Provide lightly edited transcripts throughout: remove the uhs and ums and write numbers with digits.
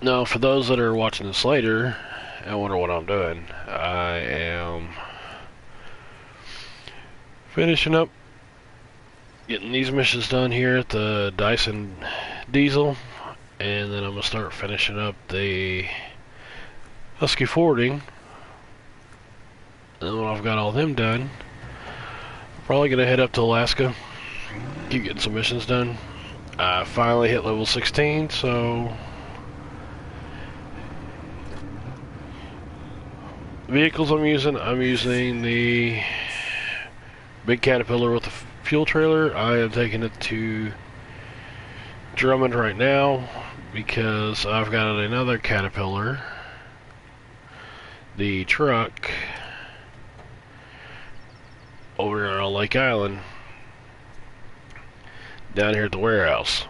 Now, for those that are watching this later and wonder what I'm doing, I am finishing up getting these missions done here at the Dyson Diesel, and then I'm going to start finishing up the Husky forwarding. And when I've got all them done, I'm probably going to head up to Alaska, keep getting some missions done. I finally hit level 16, so vehicles I'm using the big Caterpillar with the fuel trailer. I am taking it to Drummond right now because I've got another Caterpillar, the truck, over on Lake Island, down here at the warehouse.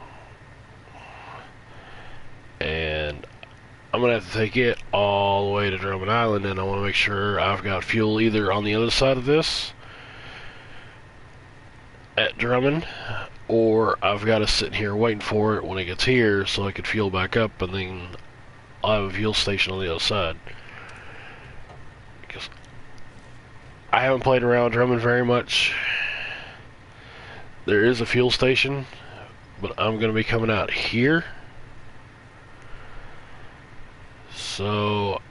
And I'm going to have to take it all the way to Drummond Island, and I want to make sure I've got fuel either on the other side of this at Drummond, or I've got to sit here waiting for it when it gets here so I can fuel back up, and then I'll have a fuel station on the other side. Because I haven't played around Drummond very much. There is a fuel station, but I'm going to be coming out here. So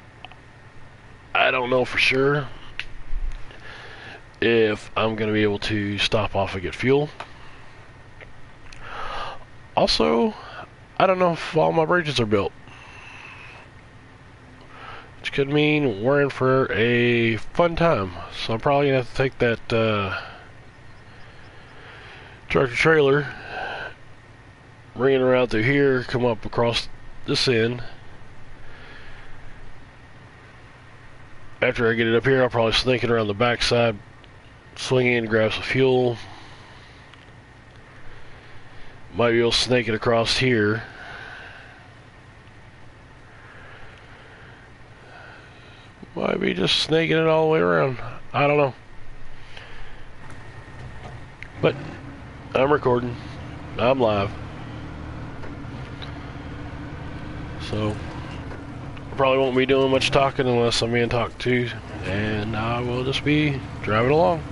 I don't know for sure if I'm going to be able to stop off and get fuel. Also, I don't know if all my bridges are built, which could mean we're in for a fun time. So I'm probably going to have to take that tractor trailer, bring it around through here, come up across this end. After I get it up here, I'll probably snake it around the backside, swing in, grab some fuel. Might be able to snake it across here. Might be just snaking it all the way around. I don't know. But I'm recording. I'm live. So probably won't be doing much talking unless I'm being talked to, and I will just be driving along.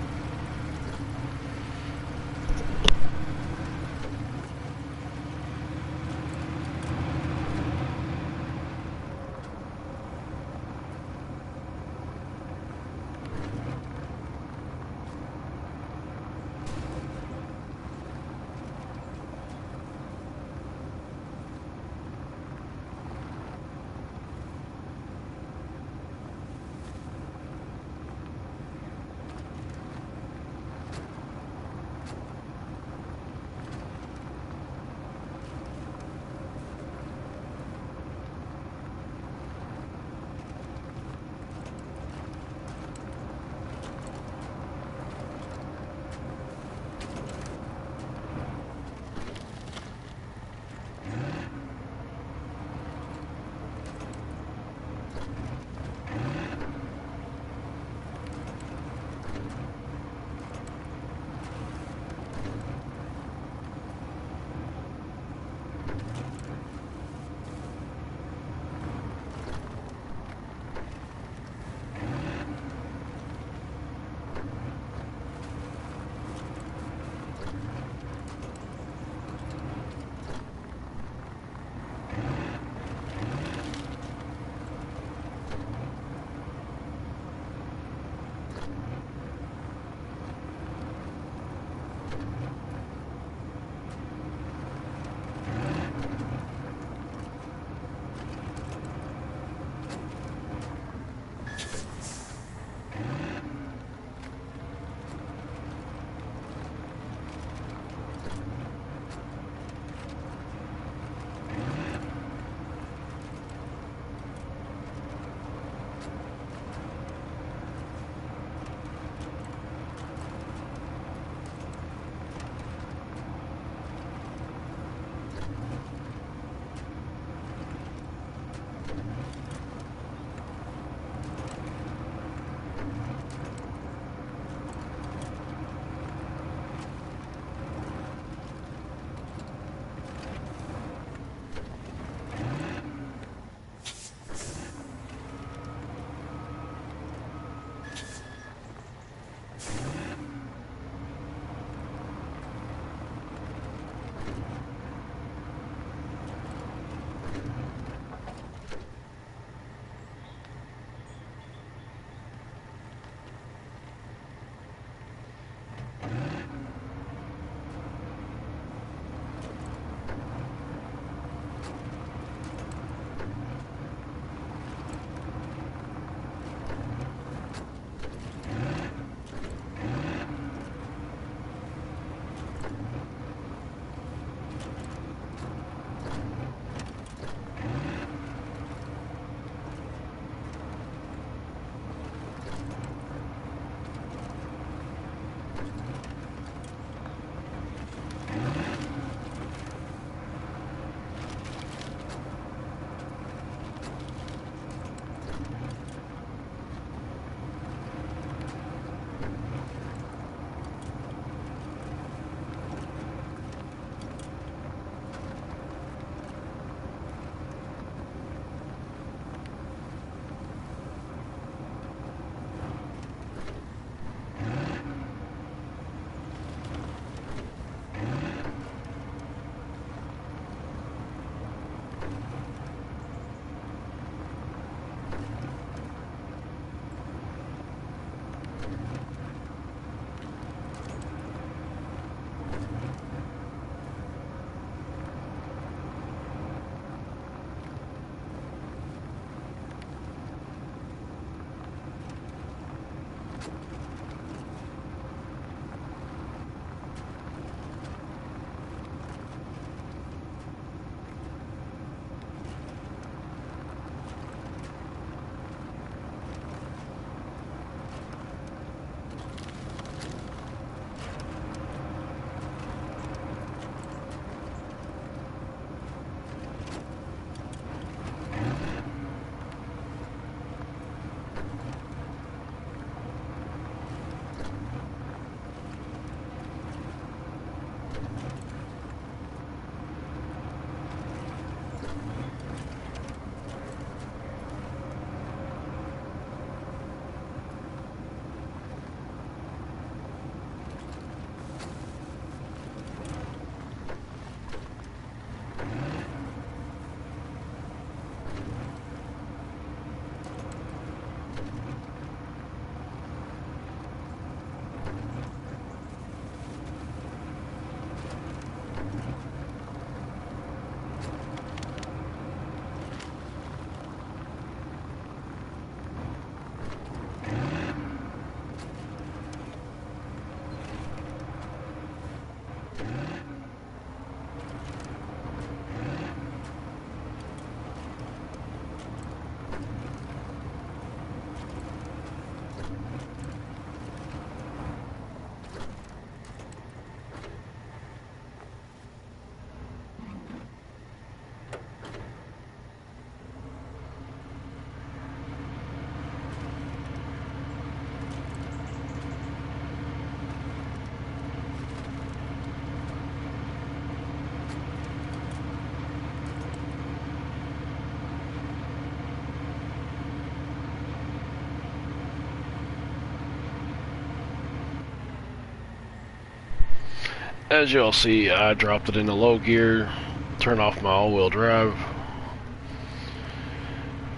As y'all see, I dropped it into low gear, turned off my all-wheel drive,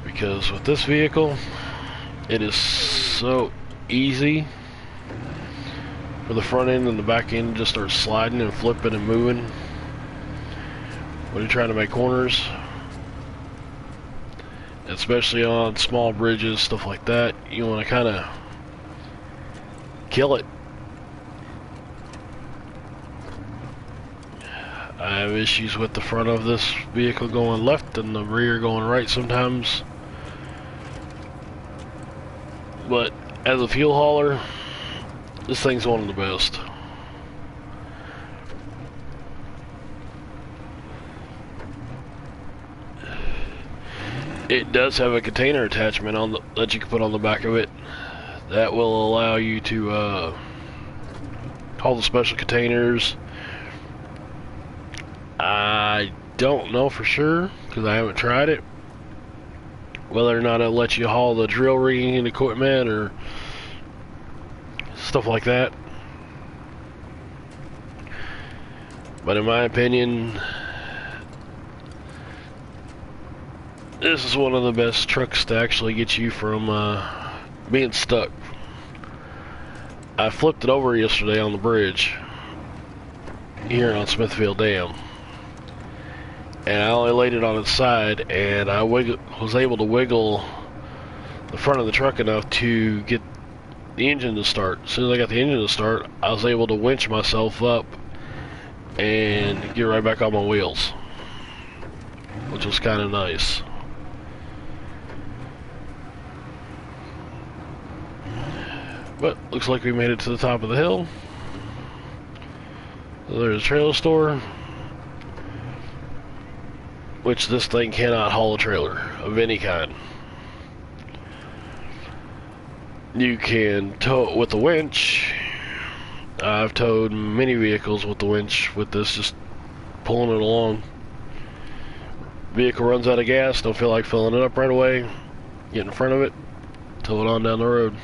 because with this vehicle, it is so easy for the front end and the back end to just start sliding and flipping and moving when you're trying to make corners, especially on small bridges, stuff like that. You want to kind of kill it. I have issues with the front of this vehicle going left and the rear going right sometimes. But as a fuel hauler, this thing's one of the best. It does have a container attachment on that you can put on the back of it. That will allow you to haul the special containers. I don't know for sure, because I haven't tried it, whether or not it'll let you haul the drill rigging and equipment or stuff like that. But in my opinion, this is one of the best trucks to actually get you from being stuck. I flipped it over yesterday on the bridge here on Smithfield Dam, and I only laid it on its side, and I was able to wiggle the front of the truck enough to get the engine to start. As soon as I got the engine to start, I was able to winch myself up and get right back on my wheels, which was kind of nice. But looks like we made it to the top of the hill. So there's a trailer store, which this thing cannot haul a trailer of any kind. You can tow it with a winch. I've towed many vehicles with the winch with this, just pulling it along. Vehicle runs out of gas, don't feel like filling it up right away, get in front of it, tow it on down the road.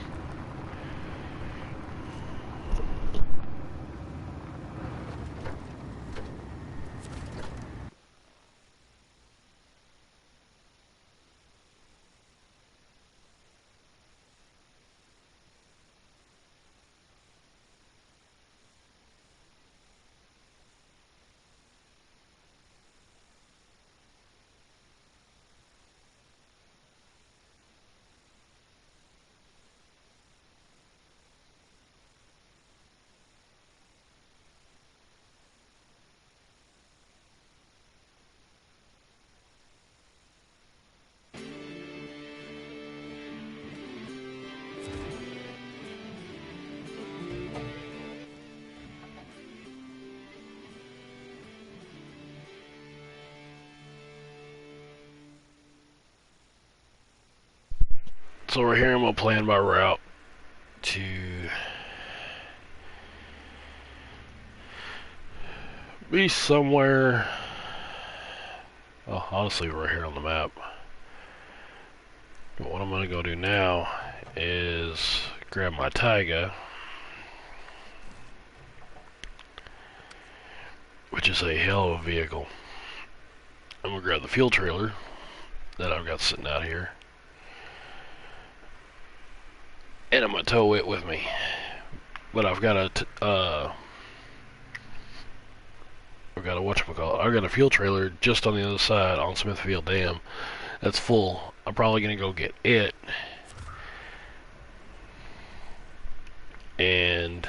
So we're here, I'm going to plan my route to be somewhere, well, honestly we're here on the map. But what I'm going to go do now is grab my Taiga, which is a hell of a vehicle. I'm going to grab the fuel trailer that I've got sitting out here, and I'm going to tow it with me. But I've got I've got a fuel trailer just on the other side on Smithfield Dam that's full. I'm probably going to go get it and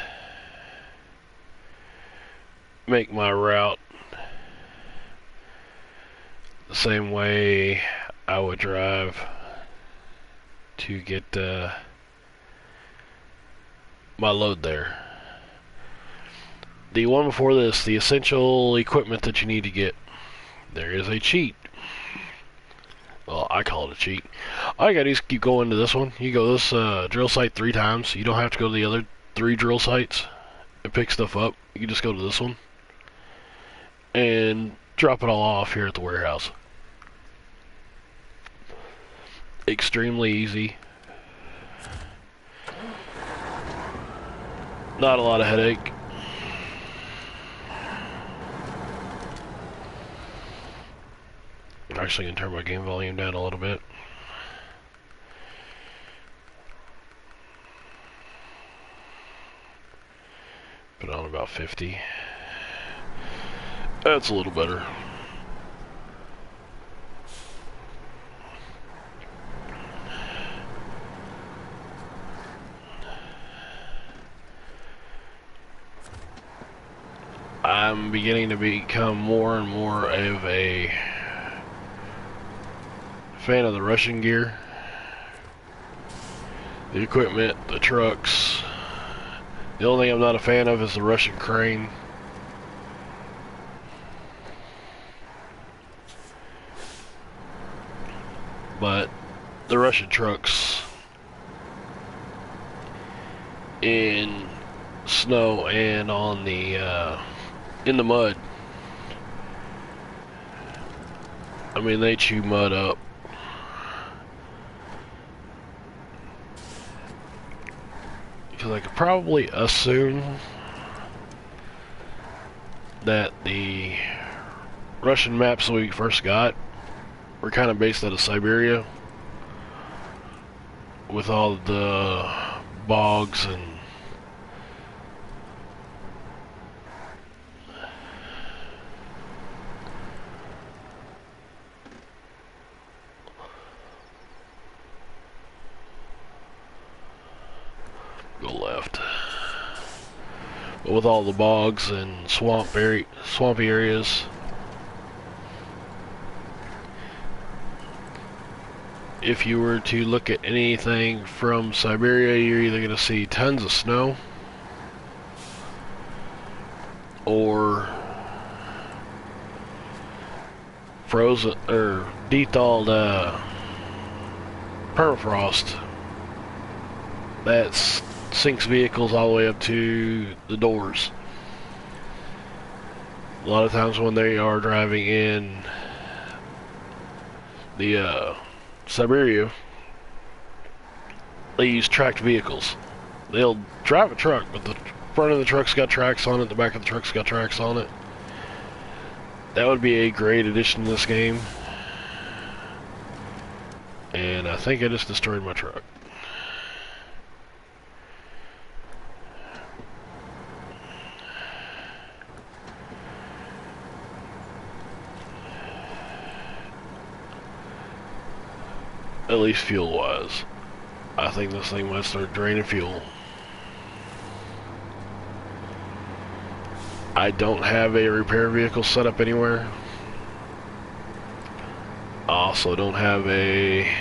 make my route the same way I would drive to get my load there. The one before this, the essential equipment that you need to get. There is a cheat. Well, I call it a cheat. All you gotta do is keep going to this one. You go this drill site 3 times. You don't have to go to the other 3 drill sites and pick stuff up. You can just go to this one and drop it all off here at the warehouse. Extremely easy. Not a lot of headache. I'm actually going to turn my game volume down a little bit. Put it on about 50. That's a little better. I'm beginning to become more and more of a fan of the Russian gear. The equipment, the trucks. The only thing I'm not a fan of is the Russian crane. But the Russian trucks in snow and on the in the mud, I mean, they chew mud up. Because I could probably assume that the Russian maps we first got were kind of based out of Siberia, with all the bogs and go left. But with all the bogs and swampy areas, if you were to look at anything from Siberia, you're either going to see tons of snow or frozen or de-thawed permafrost that sinks vehicles all the way up to the doors. A lot of times when they are driving in the Siberia, they use tracked vehicles. They'll drive a truck, but the front of the truck's got tracks on it, the back of the truck's got tracks on it. That would be a great addition to this game. And I think I just destroyed my truck. At least fuel-wise. I think this thing might start draining fuel. I don't have a repair vehicle set up anywhere. I also don't have a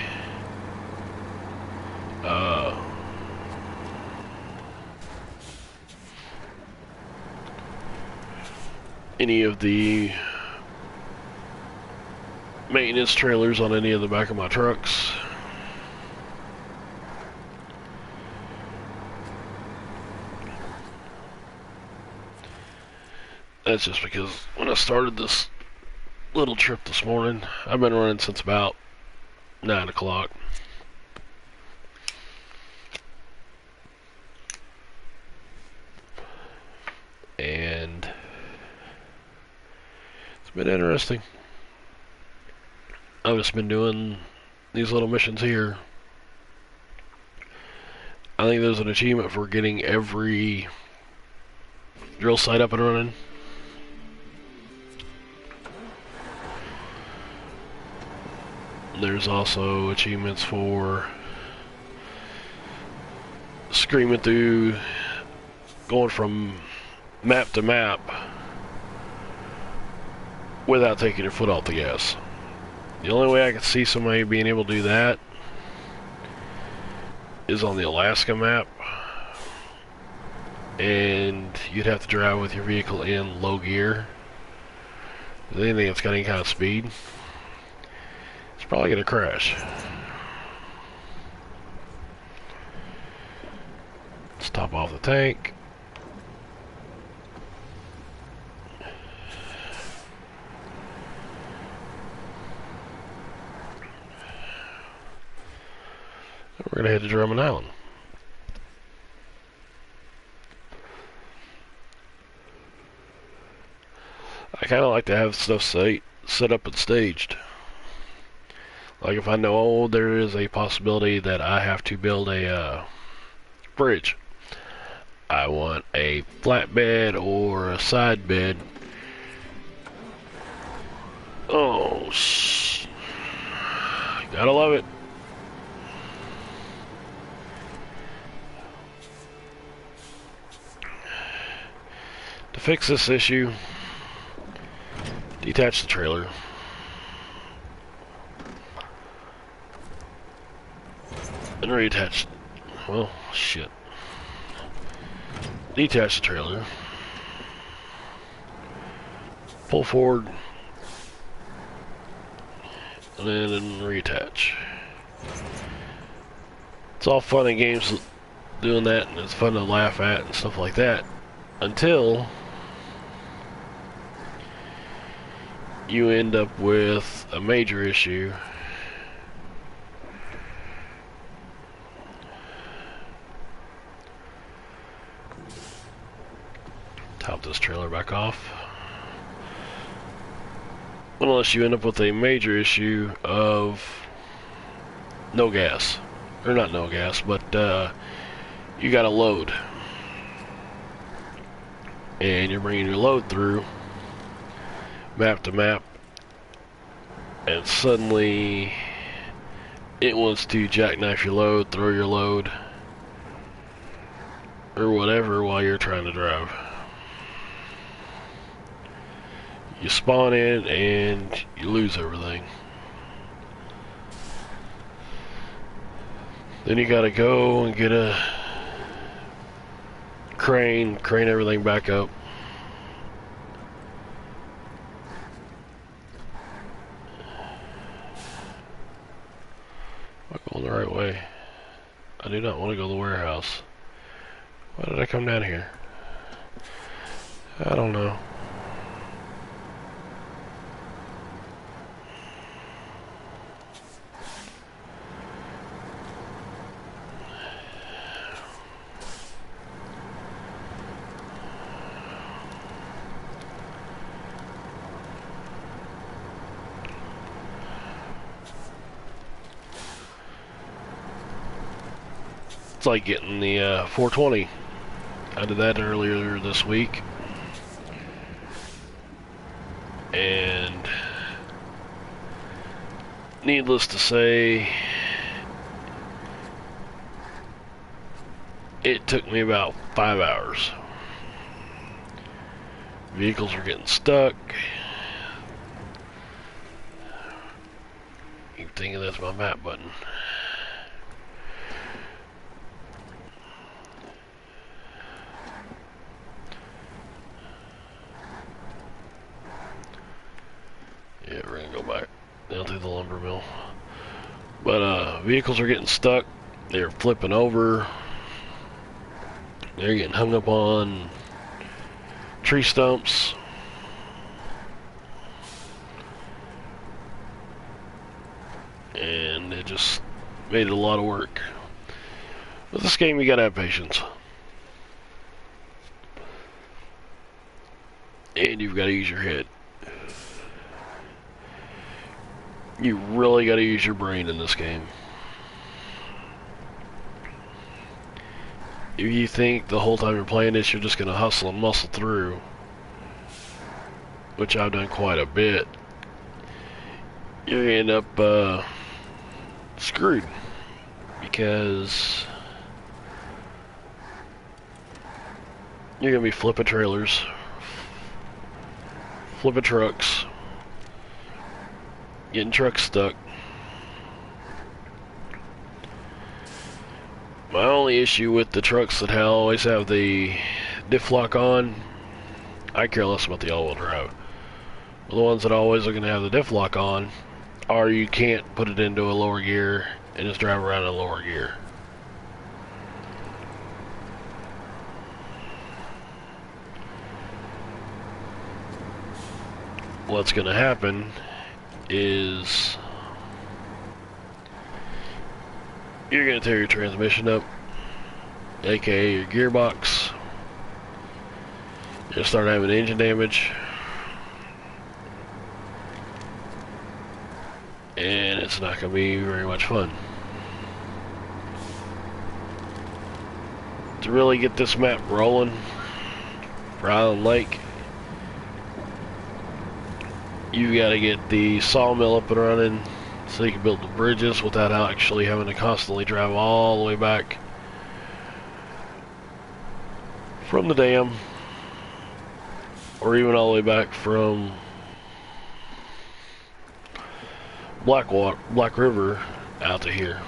any of the maintenance trailers on any of the back of my trucks. That's just because when I started this little trip this morning, I've been running since about 9 o'clock. And it's been interesting. I've just been doing these little missions here. I think there's an achievement for getting every drill site up and running. There's also achievements for screaming through, going from map to map without taking your foot off the gas. The only way I can see somebody being able to do that is on the Alaska map, and you'd have to drive with your vehicle in low gear. Anything that's got any kind of speed, it's probably going to crash. Let's top off the tank. We're going to head to Drummond Island. I kind of like to have stuff set up and staged. Like if I know, oh, there is a possibility that I have to build a bridge. I want a flatbed or a side bed. Oh, gotta love it. To fix this issue, detach the trailer. And reattach. Well, shit. Detach the trailer. Pull forward. And then reattach. It's all fun and games doing that, and it's fun to laugh at and stuff like that. Until you end up with a major issue. Top this trailer back off. Unless you end up with a major issue of no gas. Or not no gas, but you got a load. And you're bringing your load through map to map, and suddenly it wants to jackknife your load, throw your load, or whatever while you're trying to drive. You spawn in and you lose everything. Then you gotta go and get a crane everything back up. Am I going the right way? I do not want to go to the warehouse. Why did I come down here? I don't know. It's like getting the 420. I did that earlier this week, and needless to say, it took me about 5 hours. Vehicles were getting stuck. Keep thinking that's my map button. Yeah, we're gonna go back down through the lumber mill. But vehicles are getting stuck. They're flipping over. They're getting hung up on tree stumps. And it just made it a lot of work. With this game, you gotta have patience. And you've gotta use your head. You really gotta use your brain in this game. If you think the whole time you're playing this you're just gonna hustle and muscle through, which I've done quite a bit, you're gonna end up screwed, because you're gonna be flipping trailers, flipping trucks, getting trucks stuck. My only issue with the trucks that always have the diff lock on, I care less about the all-wheel drive. The ones that always are going to have the diff lock on, or you can't put it into a lower gear and just drive around in a lower gear. What's going to happen is you're going to tear your transmission up, aka your gearbox. You'll start having engine damage, and it's not going to be very much fun. To really get this map rolling for Island Lake, you got to get the sawmill up and running so you can build the bridges without actually having to constantly drive all the way back from the dam, or even all the way back from Black River out to here.